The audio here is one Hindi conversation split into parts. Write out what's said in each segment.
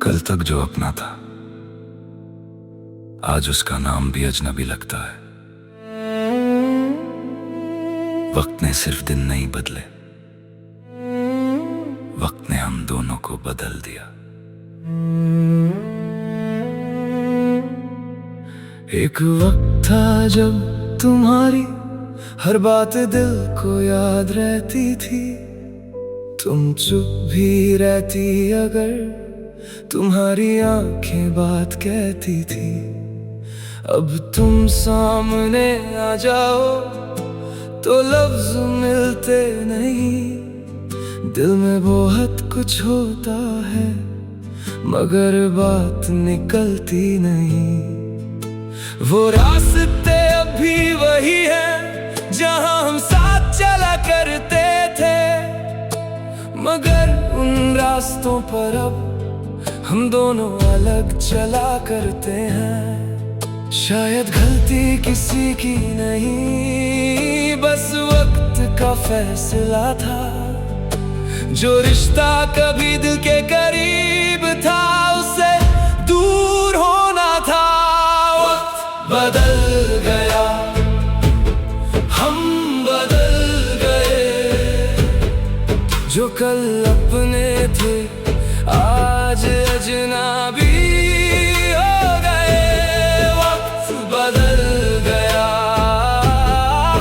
कल तक जो अपना था आज उसका नाम भी अजनबी लगता है। वक्त ने सिर्फ दिन नहीं बदले, वक्त ने हम दोनों को बदल दिया। एक वक्त था जब तुम्हारी हर बात दिल को याद रहती थी। तुम चुप भी रहती अगर तुम्हारी आंखें बात कहती थी। अब तुम सामने आ जाओ तो लफ्ज मिलते नहीं। दिल में बहुत कुछ होता है मगर बात निकलती नहीं। वो रास्ते अभी वही है जहां हम साथ चला करते थे, मगर उन रास्तों पर अब हम दोनों अलग चला करते हैं। शायद गलती किसी की नहीं, बस वक्त का फैसला था। जो रिश्ता कभी दिल के करीब था उसे दूर होना था। वक्त बदल गया, हम बदल गए। जो कल अपने थे आज अजनबी हो गए। वक्त बदल गया,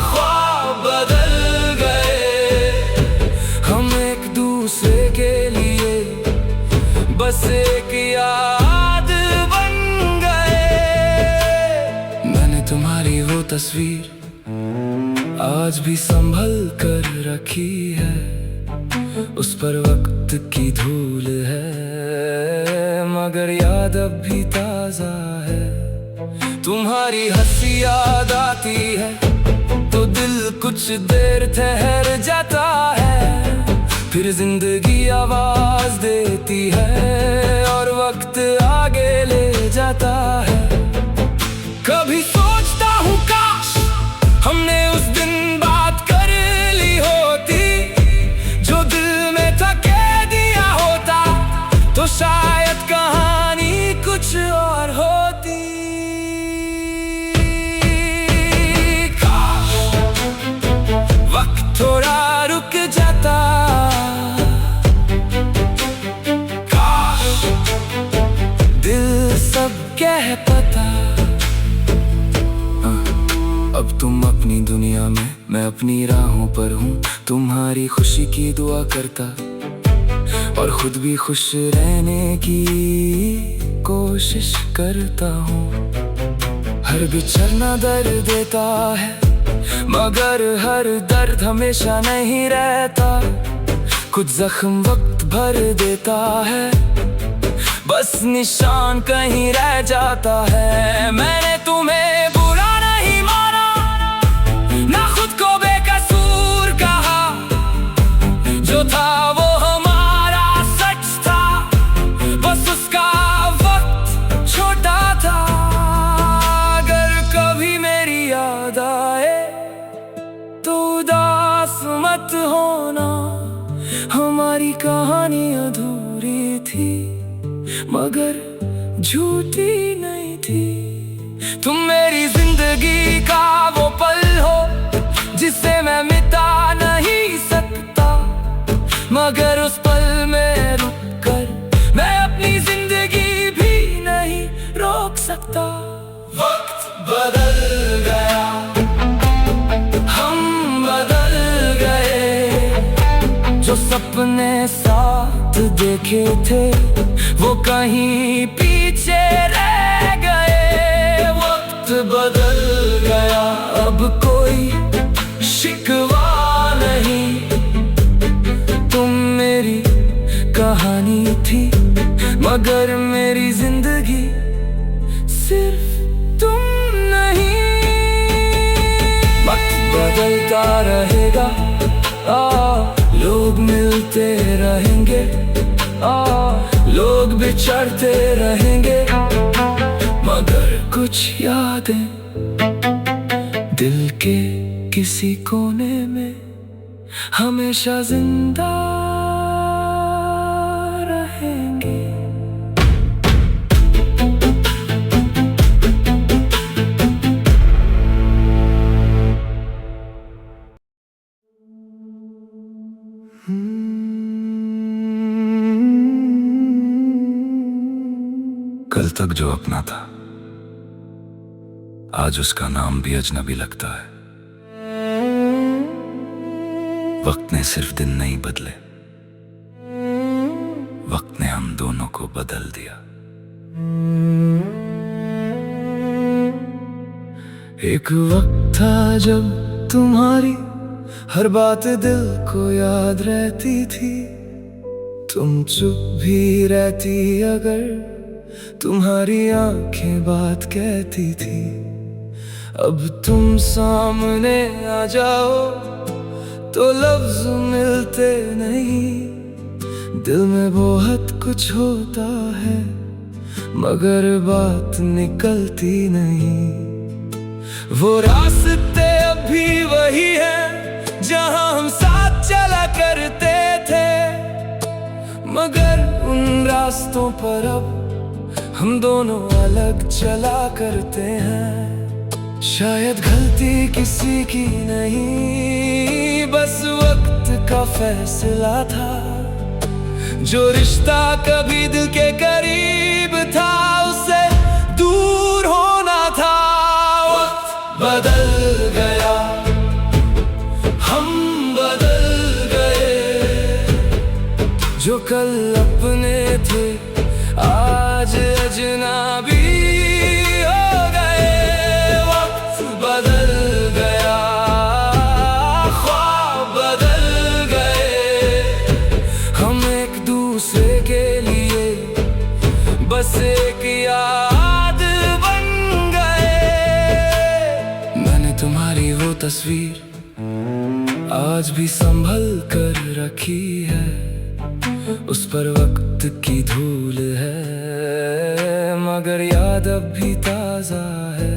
ख्वाब बदल गए। हम एक दूसरे के लिए बस एक याद बन गए। मैंने तुम्हारी वो तस्वीर आज भी संभल कर रखी है। उस पर वक्त की धूल है मगर याद अब भी ताजा है। तुम्हारी हंसी याद आती है तो दिल कुछ देर ठहर जाता है। फिर जिंदगी आवाज देती है और वक्त आगे ले जाता है। कभी सोचता हूँ काश हमने उस दिन बात कर ली होती। जो दिल में था कह दिया होता तो शायद कहानी कुछ और होती। काश वक्त थोड़ा रुक जाता। काश दिल सब कह पता। अब तुम अपनी दुनिया में, मैं अपनी राहों पर हूँ। तुम्हारी खुशी की दुआ करता और खुद भी खुश रहने की कोशिश करता हूँ। हर बिछड़ना दर्द देता है मगर हर दर्द हमेशा नहीं रहता। कुछ जख्म वक्त भर देता है, बस निशान कहीं रह जाता है। मैंने तुम्हें बुरा नहीं माना, ना खुद को बेकसूर कहा। जो था वो हमारा सच था, बस उसका वक्त छोटा था। अगर कभी मेरी याद आए तो उदास मत होना। हमारी कहानी अधूरी थी मगर झूठी नहीं थी। तुम मेरी जिंदगी का वो पल हो जिसे मैं मिटा नहीं सकता, मगर उस पल में रुक कर मैं अपनी जिंदगी भी नहीं रोक सकता। वक्त बदल गया, हम बदल गए। जो सपने साथ देखे थे वो कहीं पीछे रह गए। वक्त बदल गया, अब कोई शिकवा नहीं। तुम मेरी कहानी थी मगर मेरी जिंदगी सिर्फ तुम नहीं। वक्त बदलता रहेगा, लोग मिलते रहेंगे, लोग बिछड़ते रहेंगे, मगर कुछ यादें दिल के किसी कोने में हमेशा जिंदा रहेंगे। कल तक जो अपना था, आज उसका नाम भी अजनबी लगता है। वक्त ने सिर्फ दिन नहीं बदले, वक्त ने हम दोनों को बदल दिया। एक वक्त था जब तुम्हारी हर बात दिल को याद रहती थी। तुम चुप भी रहती अगर तुम्हारी आंखें बात कहती थी। अब तुम सामने आ जाओ तो लफ्ज मिलते नहीं। दिल में बहुत कुछ होता है मगर बात निकलती नहीं। वो रास्ते अभी वही है जहां हम साथ चला करते थे, मगर उन रास्तों पर अब हम दोनों अलग चला करते हैं। शायद गलती किसी की नहीं, बस वक्त का फैसला था। जो रिश्ता कभी दिल के करीब था उससे दूर होना था। वक्त बदल गया, हम बदल गए। जो कल अपने थे आज अजनबी हो गए। वक्त बदल गया, ख्वाब बदल गए। हम एक दूसरे के लिए बस एक याद बन गए। मैंने तुम्हारी वो तस्वीर आज भी संभल कर रखी है। उस पर वक्त की धूल है मगर याद अब भी ताजा है।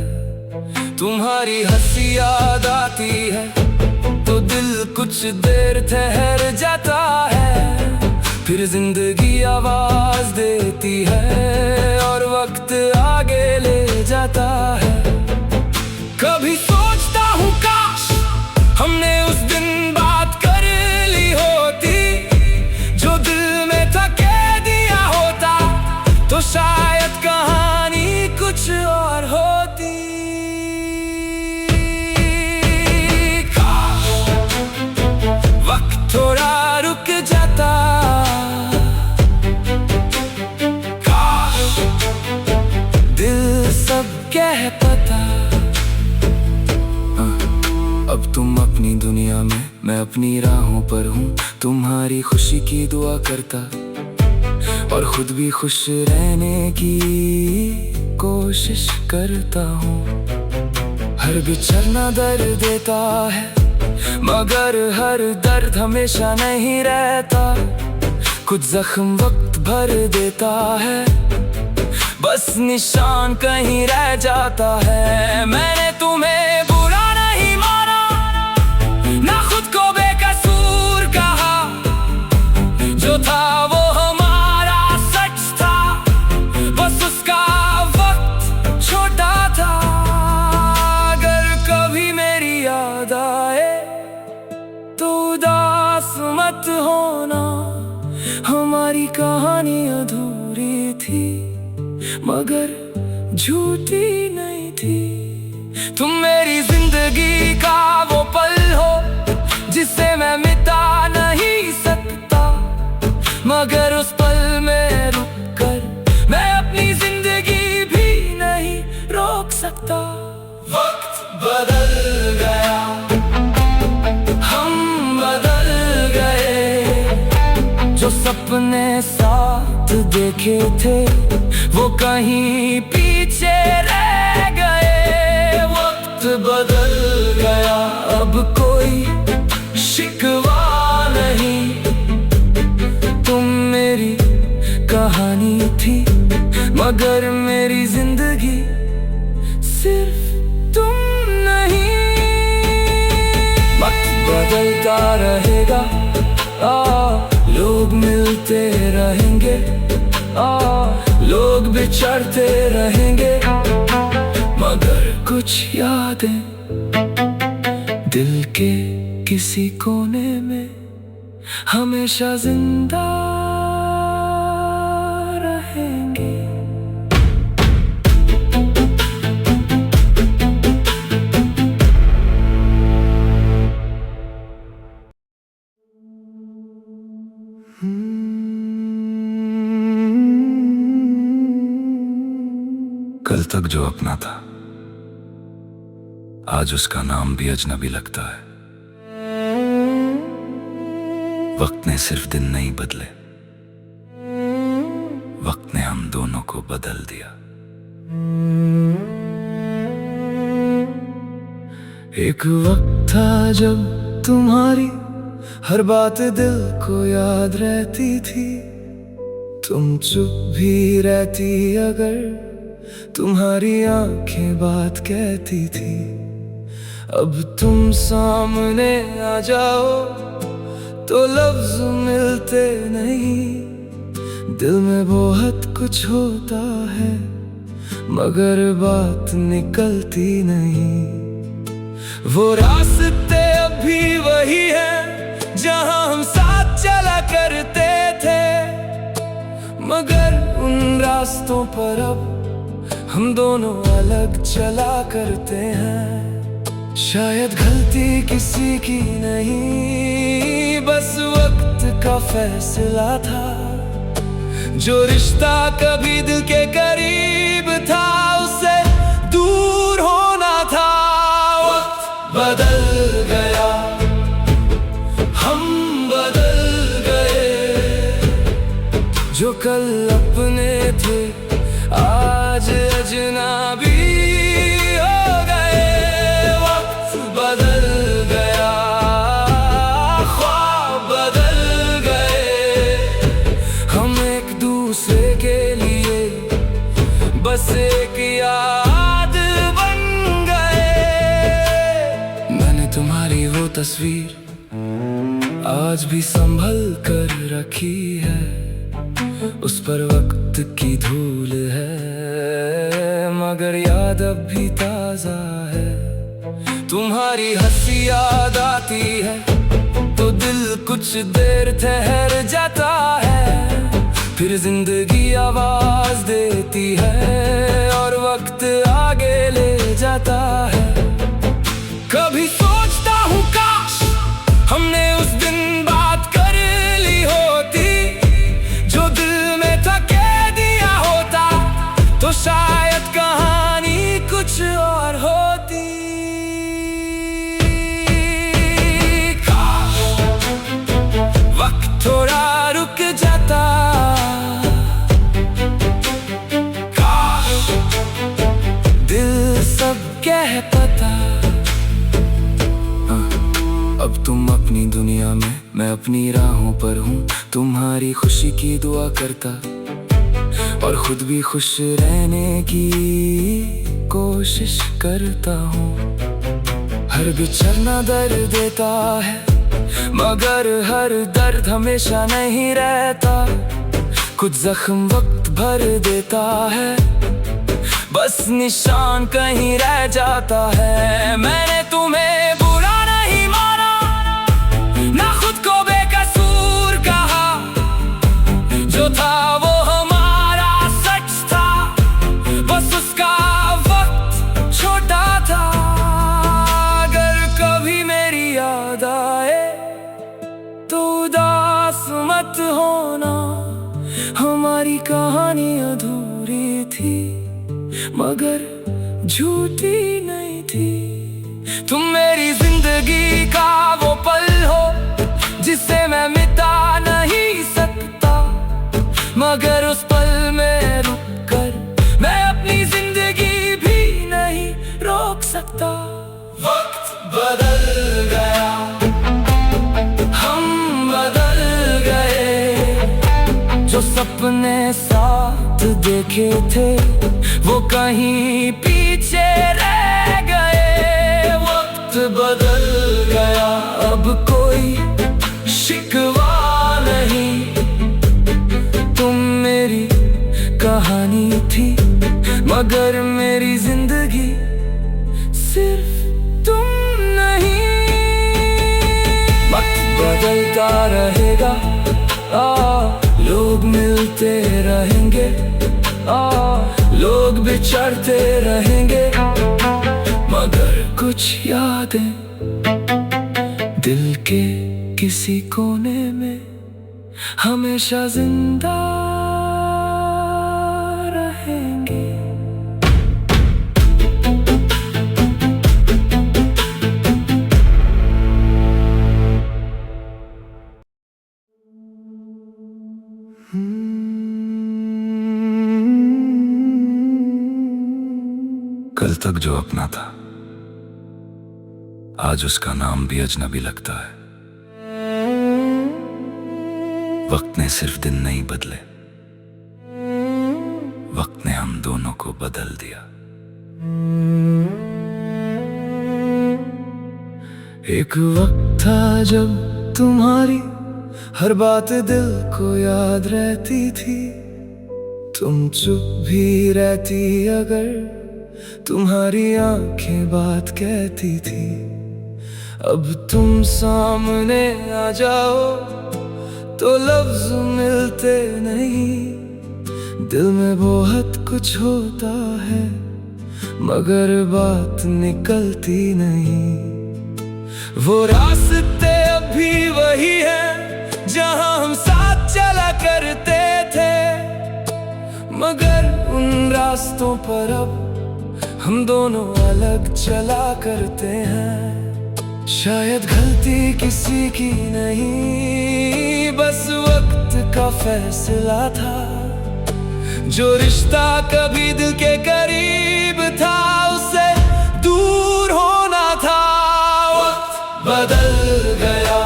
तुम्हारी हंसी याद आती है तो दिल कुछ देर ठहर जाता है। फिर जिंदगी आवाज देती है और वक्त आगे ले जाता है। कभी सोचता हूँ काश हमने उस दिन बात कर ली होती। जो दिल में था कह दिया होता तो शायद कहानी कुछ और होती। काश वक्त थोड़ा रुक जाता, काश दिल सब कह पाता। अब तुम अपनी दुनिया में, मैं अपनी राहों पर हूँ। तुम्हारी खुशी की दुआ करता और खुद भी खुश रहने की कोशिश करता हूँ। हर बिछड़ना दर्द देता है मगर हर दर्द हमेशा नहीं रहता। कुछ जख्म वक्त भर देता है, बस निशान कहीं रह जाता है। मैंने तुम्हें बुरा नहीं माना, ना खुद को बेकसूर कहा। जो था वो हमारा सच था, बस उसका वक्त छोटा था। अगर कभी मेरी याद आए तो उदास मत होना। हमारी कहानी अधूरी थी मगर झूठी नहीं थी। तुम मेरी जिंदगी का वो पल हो जिसे मैं मिटा नहीं सकता, मगर उस पल में रुक कर मैं अपनी जिंदगी भी नहीं रोक सकता। वक्त बदल गया, हम बदल गए। जो सपने साथ देखे थे वो कहीं पीछे रह गए। वक्त बदल गया, अब कोई शिकवा नहीं। तुम मेरी कहानी थी मगर मेरी जिंदगी सिर्फ तुम नहीं। वक्त बदलता रहेगा, लोग मिलते रहेंगे, लोग बिछड़ते रहेंगे, मगर कुछ यादें दिल के किसी कोने में हमेशा जिंदा रहेंगे। कल तक जो अपना था आज उसका नाम भी अजनबी लगता है। वक्त ने सिर्फ दिन नहीं बदले, वक्त ने हम दोनों को बदल दिया। एक वक्त था जब तुम्हारी हर बात दिल को याद रहती थी, तुम चुप भी रहती अगर तुम्हारी आंखें बात कहती थी। अब तुम सामने आ जाओ तो लफ्ज मिलते नहीं, दिल में बहुत कुछ होता है मगर बात निकलती नहीं। वो रास्ते अब भी वही है जहां हम साथ चला करते थे, मगर उन रास्तों पर अब हम दोनों अलग चला करते हैं। शायद गलती किसी की नहीं, बस वक्त का फैसला था। जो रिश्ता कभी दिल के करीब था उससे दूर होना था। वक्त बदल गया, हम बदल गए, जो कल अपने थे आज अजनबी हो गए। वक्त बदल गया, ख्वाब बदल गए, हम एक दूसरे के लिए बस एक याद बन गए। मैंने तुम्हारी वो तस्वीर आज भी संभल कर रखी है, उस पर वक्त की धूल है मगर याद अब भी ताजा है। तुम्हारी हंसी याद आती है तो दिल कुछ देर ठहर जाता है, फिर जिंदगी आवाज देती है और वक्त आगे ले जाता है। कभी सोचता हूँ काश हमने उस दिन बात कर ली होती, जो दिल में था कह दिया होता तो शायद कहानी कुछ और होती। काश वक्त थोड़ा रुक जाता, काश दिल सब कह पाता। अब तुम अपनी दुनिया में, मैं अपनी राहों पर हूँ, तुम्हारी खुशी की दुआ करता और खुद भी खुश रहने की कोशिश करता हूँ। हर बिछड़ना दर्द देता है मगर हर दर्द हमेशा नहीं रहता, कुछ जख्म वक्त भर देता है बस निशान कहीं रह जाता है। मैंने तुम्हें बुरा नहीं माना ना खुद को बेकसूर कहा, जो था वो हमारा सच था, बस उसका वक्त छोटा था। अगर कभी मेरी याद आए तो उदास मत होना, हमारी कहानी अधूरी थी मगर झूठी नहीं थी। तुम मेरी जिंदगी का वो पल हो जिसे मैं मिटा नहीं सकता, मगर उस पल में रुक कर मैं अपनी जिंदगी भी नहीं रोक सकता। वक्त बदल गया, हम बदल गए, जो सपने साथ देखे थे वो कहीं पीछे रह गए। वक्त बदल गया, अब कोई शिकवा नहीं। तुम मेरी कहानी थी मगर मेरी जिंदगी सिर्फ तुम नहीं। वक्त बदलता रहेगा, लोग मिलते रहेंगे, लोग बिछड़ते रहेंगे, मगर कुछ यादें दिल के किसी कोने में हमेशा जिंदा रहेंगे। कल तक जो अपना था आज उसका नाम भी अजनबी लगता है। वक्त ने सिर्फ दिन नहीं बदले, वक्त ने हम दोनों को बदल दिया। एक वक्त था जब तुम्हारी हर बात दिल को याद रहती थी। तुम चुप भी रहती अगर तुम्हारी आंखें बात कहती थी। अब तुम सामने आ जाओ तो लफ्ज मिलते नहीं। दिल में बहुत कुछ होता है मगर बात निकलती नहीं। वो रास्ते अब भी वही है जहां हम साथ चला करते थे, मगर उन रास्तों पर अब हम दोनों अलग चला करते हैं। शायद गलती किसी की नहीं, बस वक्त का फैसला था। जो रिश्ता कभी दिल के करीब था उससे दूर होना था। वक्त बदल गया,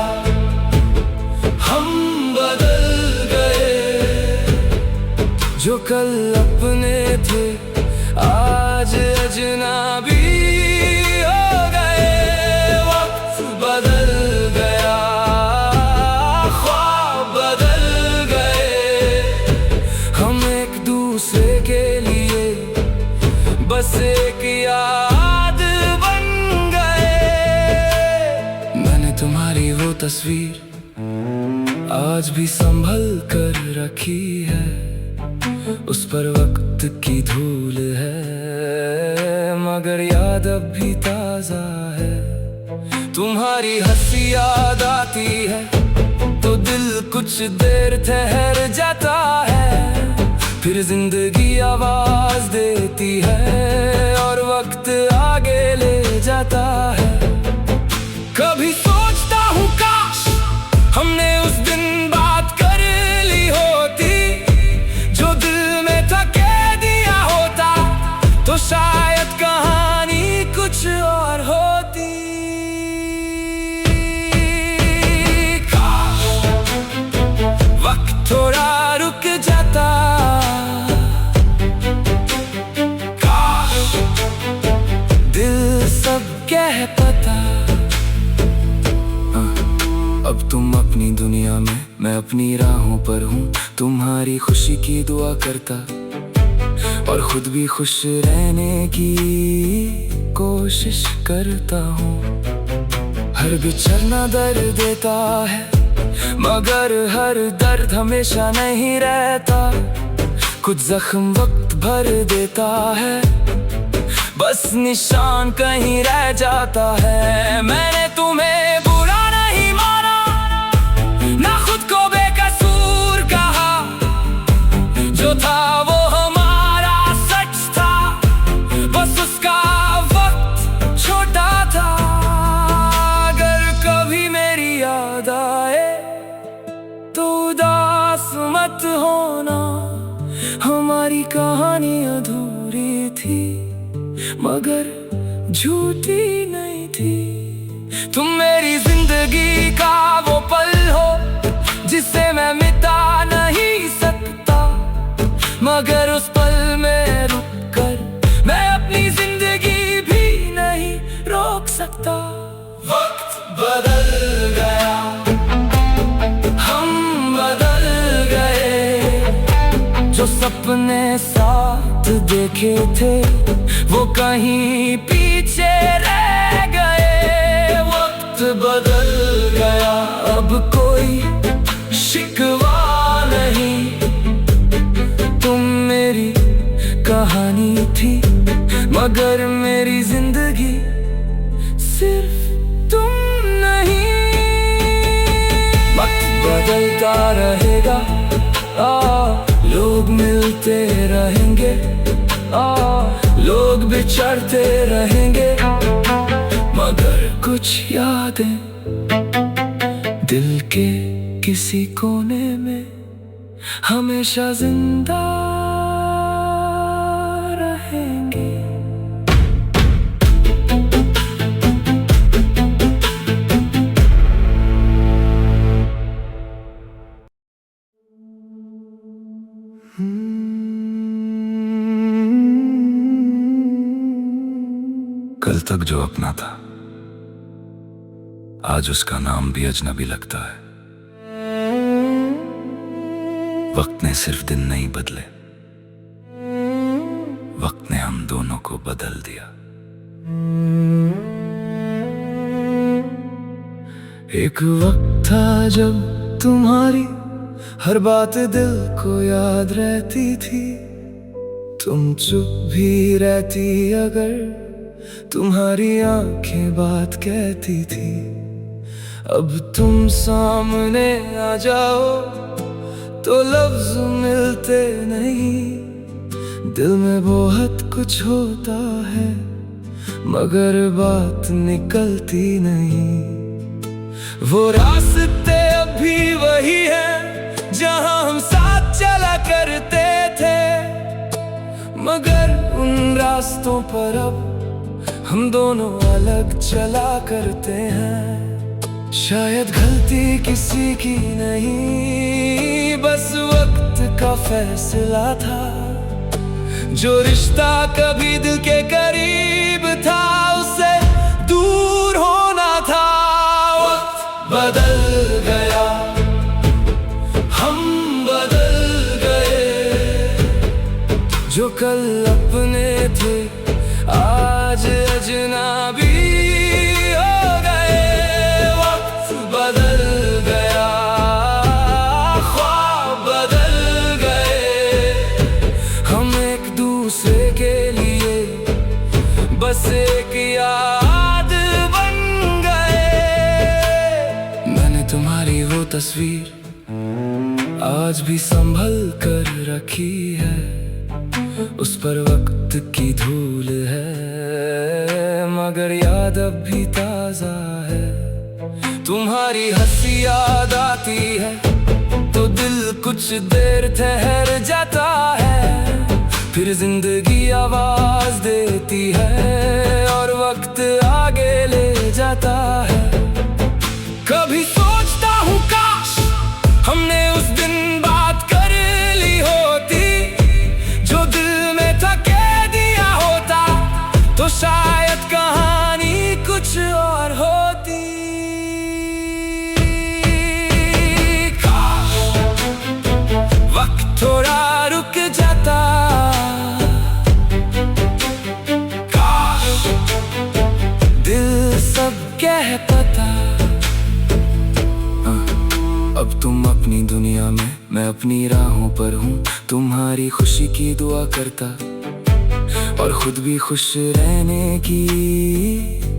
हम बदल गए। जो कल अपने थे आज अजनबी हो गए। वक्त बदल गया, ख्वाब बदल गए। हम एक दूसरे के लिए बस एक याद बन गए। मैंने तुम्हारी वो तस्वीर आज भी संभल कर रखी है। उस पर वक्त की धूल है मगर याद अब भी ताजा है। तुम्हारी हंसी याद आती है तो दिल कुछ देर ठहर जाता है। फिर जिंदगी आवाज देती है और वक्त आगे ले जाता है। कभी सोचता हूँ काश हमने उस दिन बात कर ली होती। जो दिल में था कह दिया होता तो शायद कहानी कुछ और होती। काश वक्त थोड़ा रुक जाता, काश दिल सब कह पता। अब तुम अपनी दुनिया में, मैं अपनी राहों पर हूँ। तुम्हारी खुशी की दुआ करता और खुद भी खुश रहने की कोशिश करता हूँ। हर बिछड़ना दर्द देता है मगर हर दर्द हमेशा नहीं रहता। कुछ जख्म वक्त भर देता है, बस निशान कहीं रह जाता है। मैंने तुम्हें बुरा नहीं माना, ना खुद को बेकसूर कहा। जो था वो हमारा सच था, बस उसका वक्त छोटा था। अगर कभी मेरी याद आए तो उदास मत होना। हमारी कहानी अधूरी थी मगर झूठी नहीं थी। तुम मेरी जिंदगी का वो पल हो जिसे मैं मिटा नहीं सकता, मगर उस पल में रुक कर मैं अपनी जिंदगी भी नहीं रोक सकता। वक्त बदल गया। सपने साथ देखे थे वो कहीं पीछे रह गए। वक्त बदल गया, अब कोई शिकवा नहीं। तुम मेरी कहानी थी मगर मेरी जिंदगी सिर्फ तुम नहीं। वक्त बदलता रहेगा, लोग मिलते रहेंगे, लोग बिछड़ते रहेंगे, मगर कुछ यादें दिल के किसी कोने में हमेशा जिंदा रहेंगे। कल तक जो अपना था आज उसका नाम भी अजनबी लगता है। वक्त ने सिर्फ दिन नहीं बदले, वक्त ने हम दोनों को बदल दिया। एक वक्त था जब तुम्हारी हर बात दिल को याद रहती थी। तुम चुप भी रहती अगर तुम्हारी आंखें बात कहती थी। अब तुम सामने आ जाओ तो लफ्ज मिलते नहीं। दिल में बहुत कुछ होता है मगर बात निकलती नहीं। वो रास्ते अब भी वही हैं जहां हम साथ चला करते थे, मगर उन रास्तों पर अब हम दोनों अलग चला करते हैं। शायद गलती किसी की नहीं, बस वक्त का फैसला था। जो रिश्ता कभी दिल के करीब था उससे दूर होना था। वक्त बदल गया, हम बदल गए। जो कल अपने थे आज अजनबी हो गए। वक्त बदल गया, ख्वाब बदल गए। हम एक दूसरे के लिए बस एक याद बन गए। मैंने तुम्हारी वो तस्वीर आज भी संभल कर रखी है। उस पर वक्त की धूल है मगर याद अब भी ताजा है। तुम्हारी हंसी याद आती है तो दिल कुछ देर ठहर जाता है। फिर जिंदगी आवाज देती है और वक्त आगे ले जाता है। कभी सोचता हूँ काश हमने उस दिन बात कर ली होती। जो दिल में था कह दिया होता तो शायद कहानी कुछ और होती। काश वक्त थोड़ा रुक जाता, काश दिल सब कह पाता। अब तुम अपनी दुनिया में, मैं अपनी राहों पर हूँ। तुम्हारी खुशी की दुआ करता और खुद भी खुश रहने की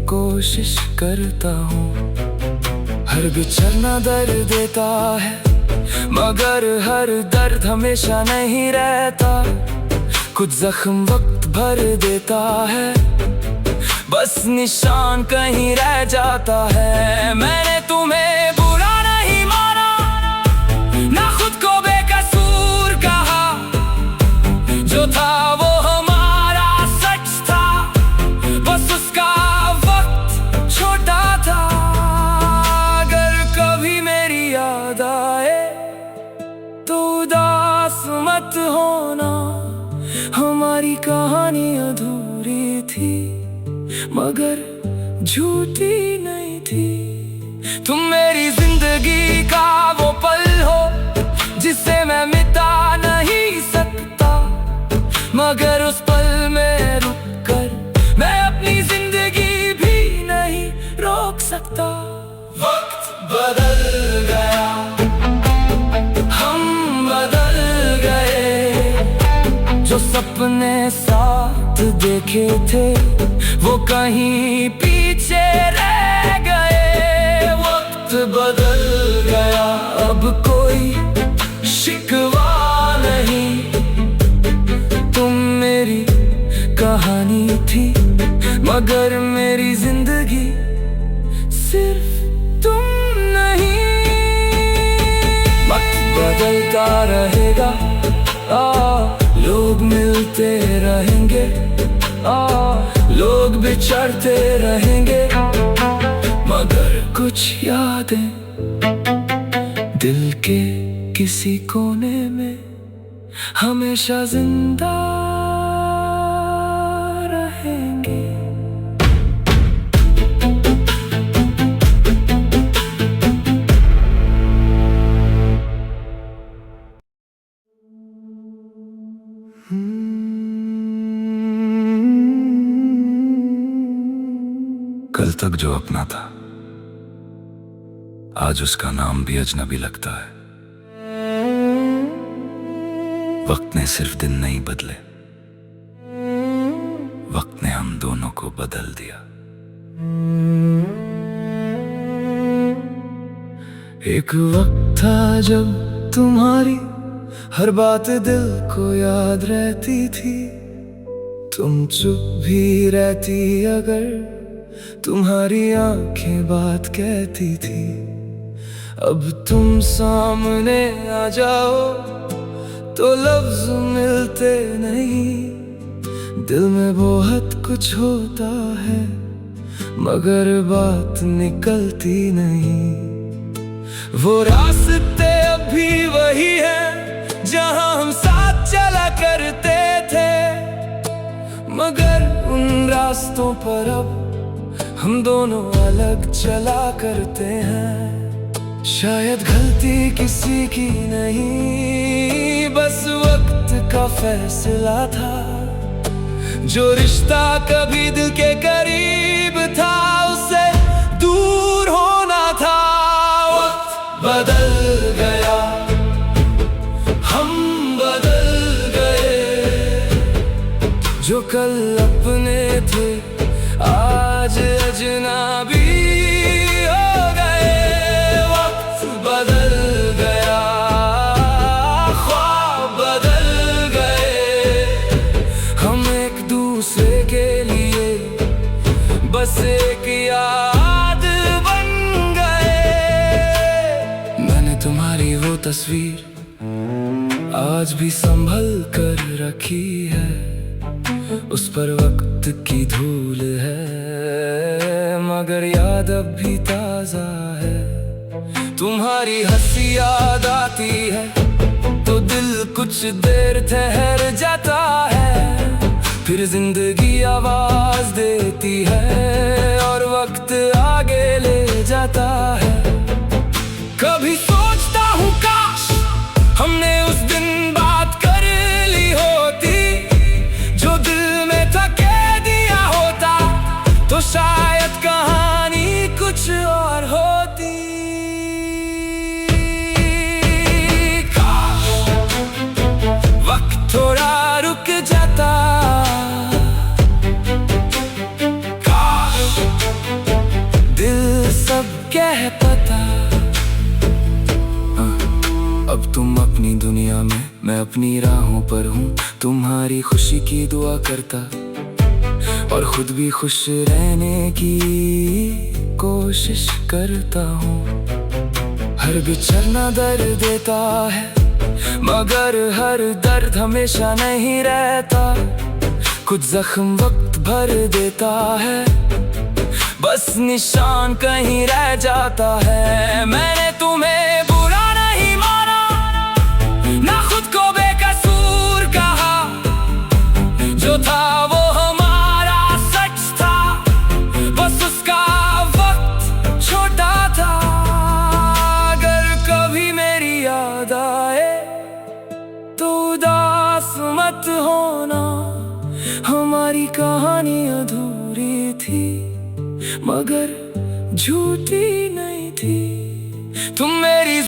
कोशिश करता हूँ। हर बिछड़ना दर्द देता है मगर हर दर्द हमेशा नहीं रहता। कुछ जख्म वक्त भर देता है, बस निशान कहीं रह जाता है। मैंने तुम्हें बुरा नहीं माना, ना खुद को बेकसूर कहा। जो था वो हमारा सच था, बस उसका वक्त छोटा था। अगर कभी मेरी याद आए तो उदास मत होना। हमारी कहानी अधूरी थी मगर झूठी नहीं थी। तुम मेरी जिंदगी का वो पल हो जिसे मैं मिटा नहीं सकता। लगता। वक्त बदल गया, हम बदल गए। जो सपने साथ देखे थे वो कहीं पीछे रह गए। वक्त बदल गया, अब कोई शिकवा नहीं। तुम मेरी कहानी थी मगर मेरी जिंदगी सिर्फ तुम नहीं। वक्त बदलता रहेगा, लोग मिलते रहेंगे, लोग बिछड़ते रहेंगे, मगर कुछ यादें दिल के किसी कोने में हमेशा जिंदा रहेंगे। कल तक जो अपना था आज उसका नाम भी अजनबी लगता है। वक्त ने सिर्फ दिन नहीं बदले, वक्त ने हम दोनों को बदल दिया। एक वक्त था जब तुम्हारी हर बात दिल को याद रहती थी। तुम चुप भी रहती अगर तुम्हारी आंखें बात कहती थी। अब तुम सामने आ जाओ तो लफ्ज मिलते नहीं। दिल में बहुत कुछ होता है मगर बात निकलती नहीं। वो रास्ते अब भी वही हैं जहां हम साथ चला करते थे, मगर उन रास्तों पर अब हम दोनों अलग चला करते हैं। शायद गलती किसी की नहीं, बस वक्त का फैसला था। जो रिश्ता कभी दिल के करीब था उससे दूर होना था। वक्त बदल गया, हम बदल गए। जो कल अपने थे आज अजनबी हो गए। वक्त बदल गया, ख्वाब बदल गए। हम एक दूसरे के लिए बस एक याद बन गए। मैंने तुम्हारी वो तस्वीर आज भी संभल कर रखी है। उस पर वक्त की धूल है मगर याद अब भी ताजा है। तुम्हारी हंसी याद आती है तो दिल कुछ देर ठहर जाता है। फिर जिंदगी आवाज देती है और वक्त आगे ले जाता है। कभी सोचता हूँ काश हमने उस दिन बात कर ली होती। जो दिल में था कह दिया होता तो शायद कहानी कुछ और होती। काश वक्त थोड़ा रुक जाता, काश दिल सब कह पाता। अब तुम अपनी दुनिया में, मैं अपनी राहों पर हूँ। तुम्हारी खुशी की दुआ करता और खुद भी खुश रहने की कोशिश करता हूँ। हर बिछड़ना दर्द देता है मगर हर दर्द हमेशा नहीं रहता। कुछ जख्म वक्त भर देता है, बस निशान कहीं रह जाता है। मैंने तुम्हें बुरा नहीं माना, ना खुद को बेकसूर कहा। जो था वो हमारा सच था, बस उसका वक्त छोटा था। अगर कभी मेरी याद आए तो उदास मत होना। हमारी कहानी अधूरी थी मगर झूठी नहीं थी तुम मेरी